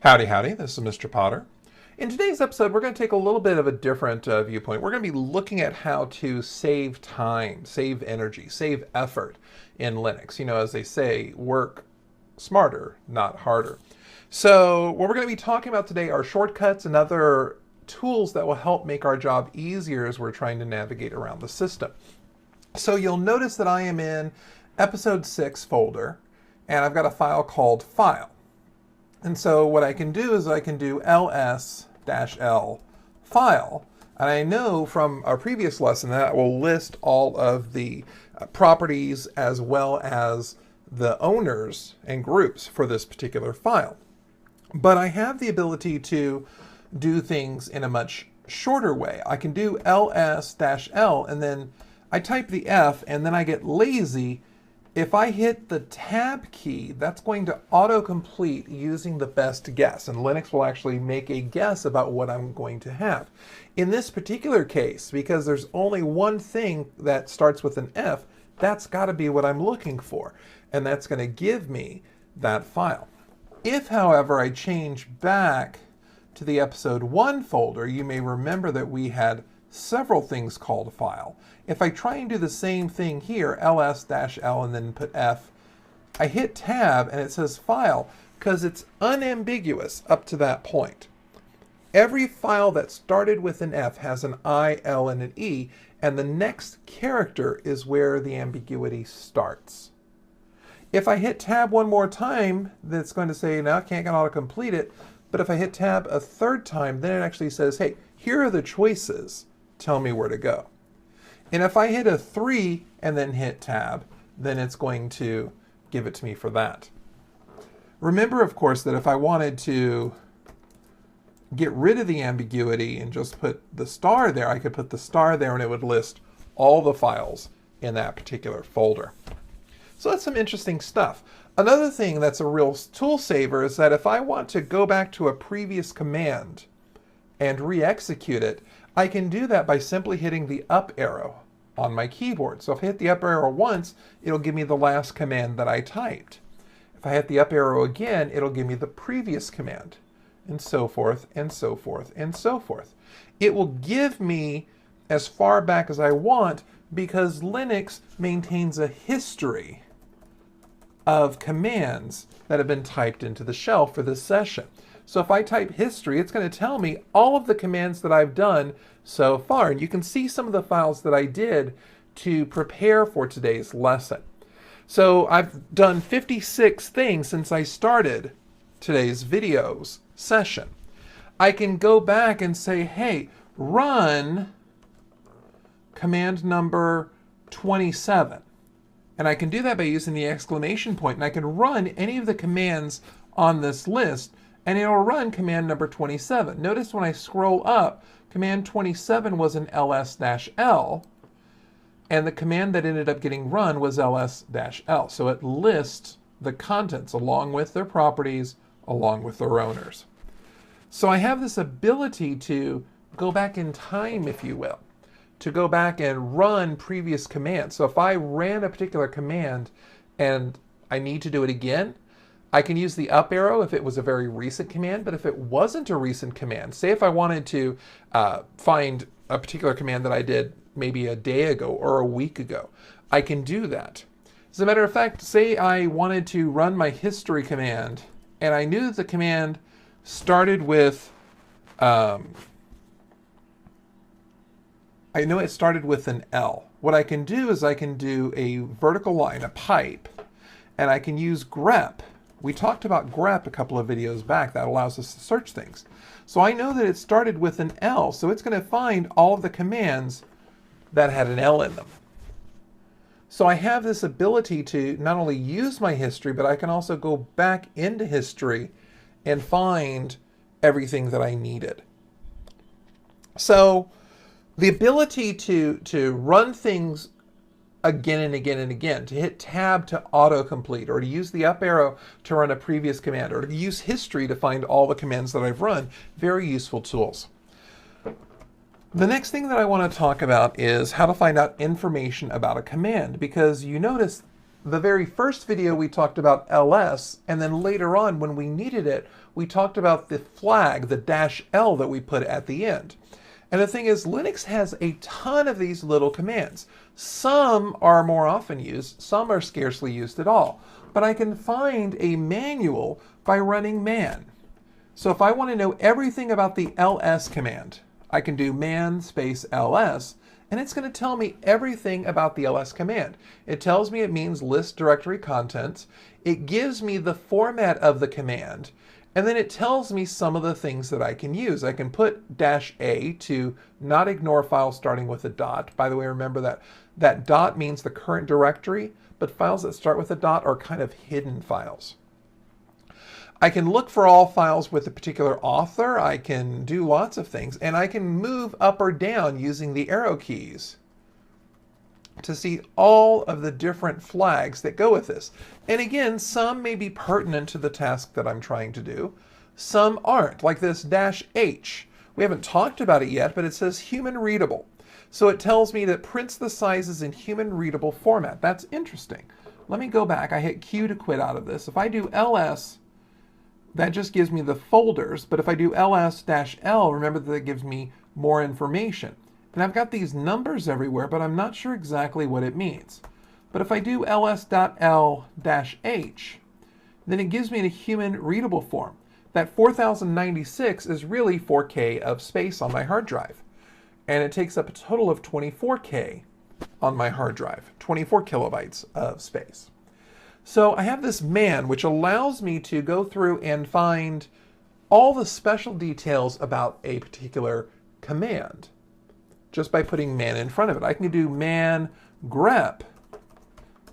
Howdy, howdy, this is Mr. Potter. In today's episode, we're going to take a little bit of a different viewpoint. We're going to be looking at how to save time, save energy, save effort in Linux. You know, as they say, work smarter, not harder. So what we're going to be talking about today are shortcuts and other tools that will help make our job easier as we're trying to navigate around the system. So you'll notice that I am in episode 6 folder, and I've got a file called file. And so what I can do is I can do ls-l file. And I know from our previous lesson that will list all of the properties as well as the owners and groups for this particular file. But I have the ability to do things in a much shorter way. I can do ls-l and then I type the F and then I get lazy. If I hit the tab key, that's going to autocomplete using the best guess, and Linux will actually make a guess about what I'm going to have. In this particular case, because there's only one thing that starts with an F, that's got to be what I'm looking for, and that's going to give me that file. If, however, I change back to the episode 1 folder, you may remember that we had several things called file. If I try and do the same thing here, ls-l and then put F, I hit tab and it says file because it's unambiguous up to that point. Every file that started with an F has an I, L, and an E, and the next character is where the ambiguity starts. If I hit tab one more time, then it's going to say, now I can't autocomplete it, but if I hit tab a third time, then it actually says, hey, here are the choices. Tell me where to go. And if I hit a 3 and then hit tab, then it's going to give it to me for that. Remember, of course, that if I wanted to get rid of the ambiguity and just put the star there, I could put the star there and it would list all the files in that particular folder. So that's some interesting stuff. Another thing that's a real tool saver is that if I want to go back to a previous command and re-execute it, I can do that by simply hitting the up arrow on my keyboard. So if I hit the up arrow once, it'll give me the last command that I typed. If I hit the up arrow again, it'll give me the previous command, and so forth, and so forth, and so forth. It will give me as far back as I want because Linux maintains a history of commands that have been typed into the shell for this session. So if I type history, it's going to tell me all of the commands that I've done so far. And you can see some of the files that I did to prepare for today's lesson. So I've done 56 things since I started today's videos session. I can go back and say, hey, run command number 27. And I can do that by using the exclamation point. And I can run any of the commands on this list, and it'll run command number 27. Notice when I scroll up, command 27 was an ls-l, and the command that ended up getting run was ls-l. So it lists the contents along with their properties, along with their owners. So I have this ability to go back in time, if you will, to go back and run previous commands. So if I ran a particular command and I need to do it again, I can use the up arrow if it was a very recent command, but if it wasn't a recent command, say if I wanted to find a particular command that I did maybe a day ago or a week ago, I can do that. As a matter of fact, say I wanted to run my history command and I knew the command started with, I know it started with an L. What I can do is I can do a vertical line, a pipe, and I can use Grep. We talked about Grep a couple of videos back. That allows us to search things. So I know that it started with an L, so it's going to find all of the commands that had an L in them. So I have this ability to not only use my history, but I can also go back into history and find everything that I needed. So the ability to run things again and again and again, to hit tab to autocomplete, or to use the up arrow to run a previous command, or to use history to find all the commands that I've run, very useful tools. The next thing that I want to talk about is how to find out information about a command, because you notice the very first video we talked about ls, and then later on when we needed it, we talked about the flag, the -L that we put at the end. And the thing is, Linux has a ton of these little commands. Some are more often used, some are scarcely used at all. But I can find a manual by running man. So if I want to know everything about the ls command, I can do man space ls, and it's going to tell me everything about the ls command. It tells me it means list directory contents. It gives me the format of the command. And then it tells me some of the things that I can use. I can put -A to not ignore files starting with a dot. By the way, remember that that dot means the current directory, but files that start with a dot are kind of hidden files. I can look for all files with a particular author. I can do lots of things, and I can move up or down using the arrow keys to see all of the different flags that go with this. And again, some may be pertinent to the task that I'm trying to do. Some aren't, like this -H. We haven't talked about it yet, but it says human readable. So it tells me that prints the sizes in human readable format. That's interesting. Let me go back. I hit Q to quit out of this. If I do ls, that just gives me the folders. But if I do ls-L, remember that it gives me more information. And I've got these numbers everywhere, but I'm not sure exactly what it means. But if I do ls.l-H, then it gives me a human readable form. That 4096 is really 4K of space on my hard drive. And it takes up a total of 24K on my hard drive, 24 kilobytes of space. So I have this man, which allows me to go through and find all the special details about a particular command, just by putting man in front of it. I can do man grep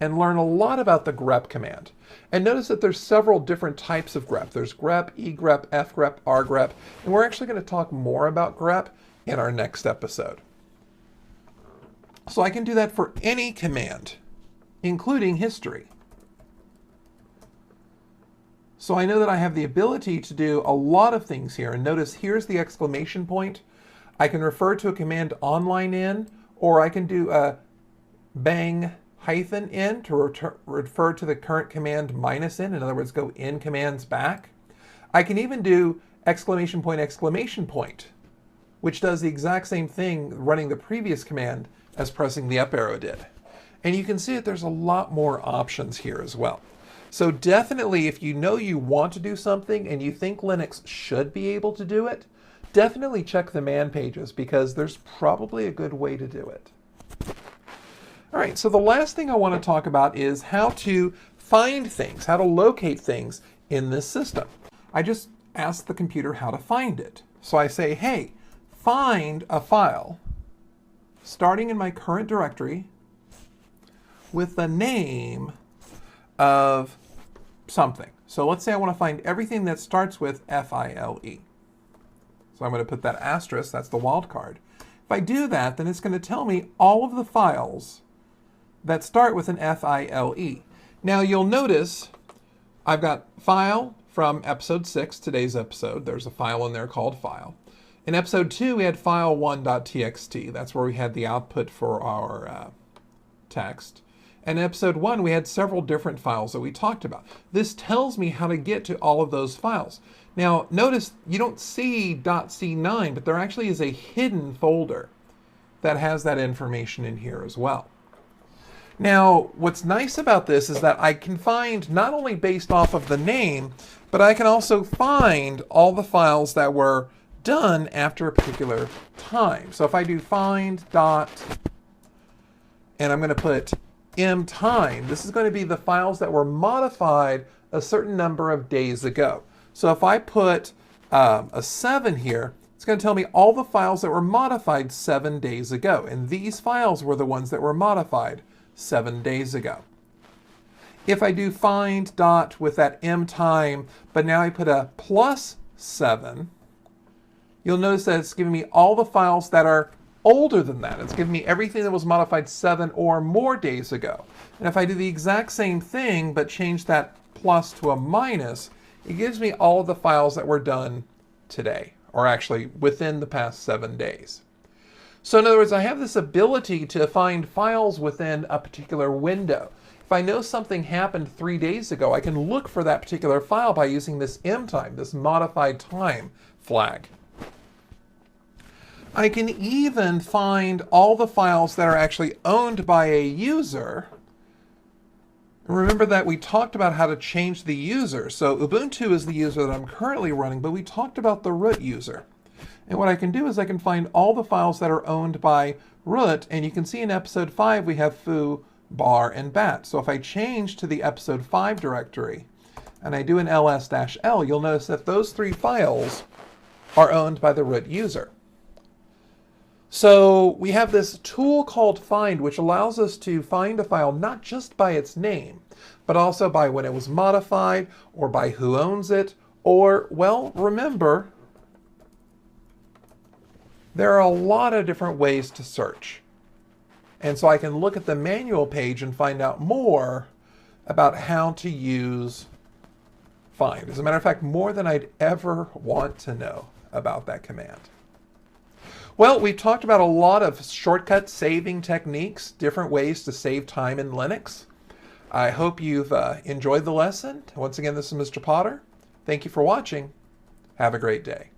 and learn a lot about the grep command. And notice that there's several different types of grep. There's grep, egrep, fgrep, rgrep, and we're actually going to talk more about grep in our next episode. So I can do that for any command, including history. So I know that I have the ability to do a lot of things here. And notice here's the exclamation point. I can refer to a command online in, or I can do a bang -in to refer to the current command -in. In other words, go in commands back. I can even do exclamation point, which does the exact same thing running the previous command as pressing the up arrow did. And you can see that there's a lot more options here as well. So definitely, if you know you want to do something and you think Linux should be able to do it, definitely check the man pages, because there's probably a good way to do it. All right, so the last thing I want to talk about is how to find things, how to locate things in this system. I just asked the computer how to find it. So I say, hey, find a file starting in my current directory with the name of something. So let's say I want to find everything that starts with file. So I'm going to put that asterisk, that's the wildcard. If I do that, then it's going to tell me all of the files that start with an file. Now you'll notice I've got file from episode 6, today's episode. There's a file in there called file. In episode 2, we had file1.txt. That's where we had the output for our text. And in episode 1, we had several different files that we talked about. This tells me how to get to all of those files. Now, notice you don't see .c9, but there actually is a hidden folder that has that information in here as well. Now, what's nice about this is that I can find, not only based off of the name, but I can also find all the files that were done after a particular time. So if I do find dot, and I'm going to put time, this is going to be the files that were modified a certain number of days ago. So if I put a 7 here, it's going to tell me all the files that were modified 7 days ago. And these files were the ones that were modified 7 days ago. If I do find dot with that time, but now I put a +7, you'll notice that it's giving me all the files that are older than that. It's giving me everything that was modified 7 or more days ago. And if I do the exact same thing, but change that plus to a minus, it gives me all of the files that were done today, or actually within the past 7 days. So in other words, I have this ability to find files within a particular window. If I know something happened 3 days ago, I can look for that particular file by using this mtime, this modified time flag. I can even find all the files that are actually owned by a user. Remember that we talked about how to change the user. So Ubuntu is the user that I'm currently running, but we talked about the root user. And what I can do is I can find all the files that are owned by root, and you can see in episode 5 we have foo, bar, and bat. So if I change to the episode 5 directory and I do an ls-l, you'll notice that those 3 files are owned by the root user. So we have this tool called find, which allows us to find a file not just by its name, but also by when it was modified, or by who owns it, or, well, remember, there are a lot of different ways to search. And so I can look at the manual page and find out more about how to use find. As a matter of fact, more than I'd ever want to know about that command. Well, we've talked about a lot of shortcut saving techniques, different ways to save time in Linux. I hope you've enjoyed the lesson. Once again, this is Mr. Potter. Thank you for watching. Have a great day.